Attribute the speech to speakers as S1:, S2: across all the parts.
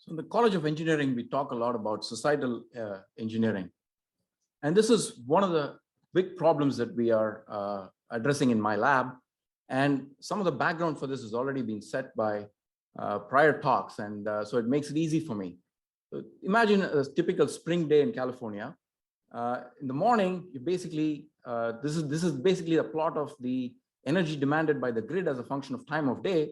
S1: So in the College of Engineering, we talk a lot about societal engineering. And this is one of the big problems that we are addressing in my lab. And some of the background for this has already been set by prior talks. And so it makes it easy for me. So imagine a typical spring day in California. In the morning, you basically, this is basically a plot of the energy demanded by the grid as a function of time of day.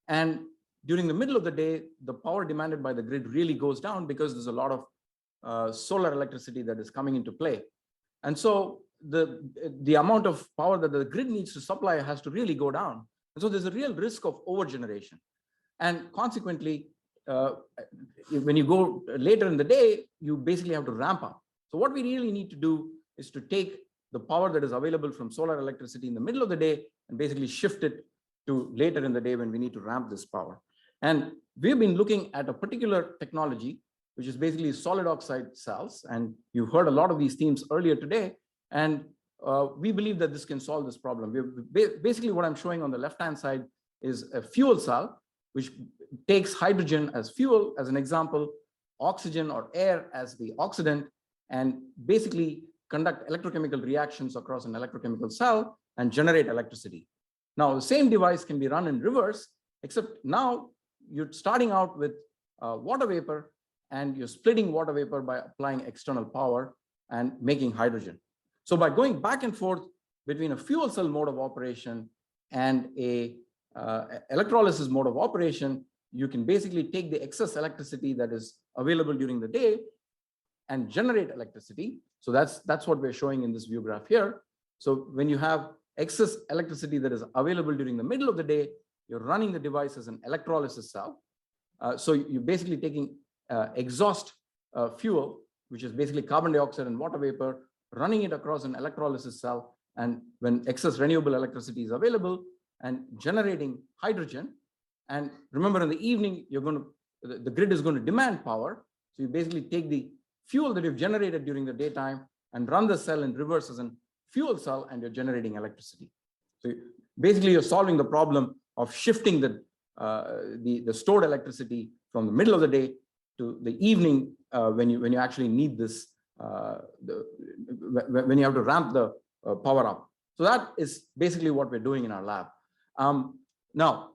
S1: And during the middle of the day, the power demanded by the grid really goes down because there's a lot of solar electricity that is coming into play. And so the amount of power that the grid needs to supply has to really go down. And so there's a real risk of overgeneration. And consequently, when you go later in the day, you basically have to ramp up. So what we really need to do is to take the power that is available from solar electricity in the middle of the day and basically shift it to later in the day when we need to ramp this power. And we've been looking at a particular technology, which is basically solid oxide cells. And you heard a lot of these themes earlier today. And we believe that this can solve this problem. Basically, what I'm showing on the left-hand side is a fuel cell, which takes hydrogen as fuel, as an example, oxygen or air as the oxidant, and basically conduct electrochemical reactions across an electrochemical cell and generate electricity. Now, the same device can be run in reverse, except now you're starting out with water vapor, and you're splitting water vapor by applying external power and making hydrogen. So by going back and forth between a fuel cell mode of operation and a electrolysis mode of operation, you can basically take the excess electricity that is available during the day and generate electricity. So that's what we're showing in this view graph here. So when you have excess electricity that is available during the middle of the day, you're running the device as an electrolysis cell. So you're basically taking exhaust fuel, which is basically carbon dioxide and water vapor, running it across an electrolysis cell. And when excess renewable electricity is available, and generating hydrogen. And remember, in the evening, the grid is going to demand power. So you basically take the fuel that you've generated during the daytime and run the cell in reverse as a fuel cell, and you're generating electricity. So basically, you're solving the problem of shifting the stored electricity from the middle of the day to the evening when you actually need this, when you have to ramp the power up. So that is basically what we're doing in our lab. Now,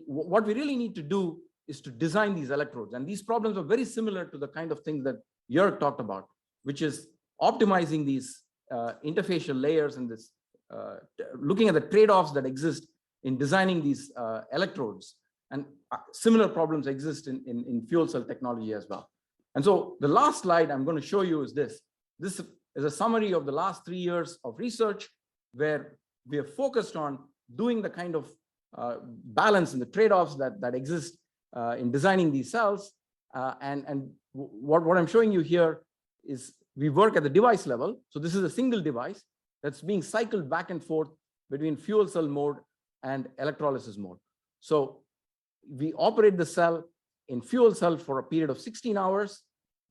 S1: what we really need to do is to design these electrodes. And these problems are very similar to the kind of things that Jörg talked about, which is optimizing these interfacial layers and this, looking at the trade-offs that exist in designing these electrodes. And similar problems exist in fuel cell technology as well. And so the last slide I'm going to show you is this. This is a summary of the last 3 years of research where we are focused on doing the kind of balance and the trade-offs that exist in designing these cells. And what I'm showing you here is we work at the device level. So this is a single device that's being cycled back and forth between fuel cell mode and electrolysis mode. So we operate the cell in fuel cell for a period of 16 hours,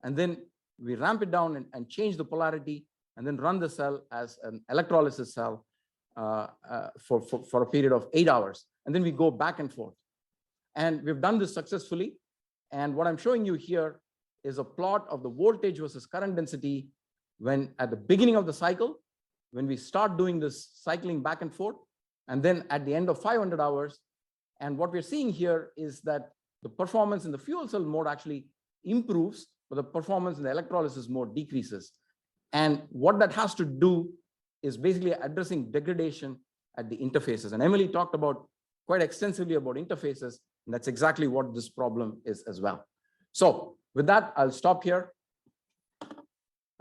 S1: and then we ramp it down and change the polarity, and then run the cell as an electrolysis cell for a period of 8 hours. And then we go back and forth. And we've done this successfully. And what I'm showing you here is a plot of the voltage versus current density when at the beginning of the cycle, when we start doing this cycling back and forth, and then at the end of 500 hours. And what we're seeing here is that the performance in the fuel cell mode actually improves, but the performance in the electrolysis mode decreases. And what that has to do is basically addressing degradation at the interfaces. And Emily talked about quite extensively about interfaces, and that's exactly what this problem is as well. So with that, I'll stop here.